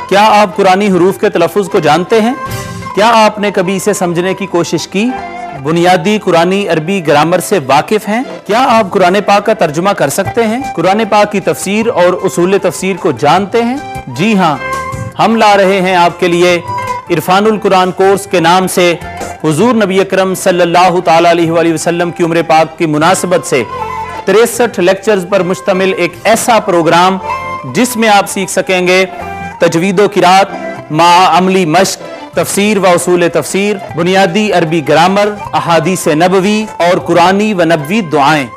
क्या आप कुरानी हरूफ के तलफ़्फ़ुज़ को जानते हैं? क्या आपने कभी इसे समझने की कोशिश की? बुनियादी कुरानी अरबी ग्रामर से वाकिफ हैं? क्या आप कुरान पाक का तर्जुमा कर सकते हैं? कुरान पाक की तफसीर और उसूल तफसीर को जानते हैं? जी हाँ, हम ला रहे हैं आपके लिए इरफान-उल-कुरान कोर्स के नाम से हुजूर नबी अकरम सल्लल्लाहु ताला अलैहि वसल्लम की उम्र पाक की मुनासबत से 63 लेक्चर्स पर मुश्तमिल एक ऐसा प्रोग्राम जिसमें आप सीख सकेंगे तजवीद व किरात मा अमली मश्क, तफसीर व उसूल तफसीर, बुनियादी अरबी ग्रामर, अहादीस नबवी और कुरानी व नबवी दुआएं।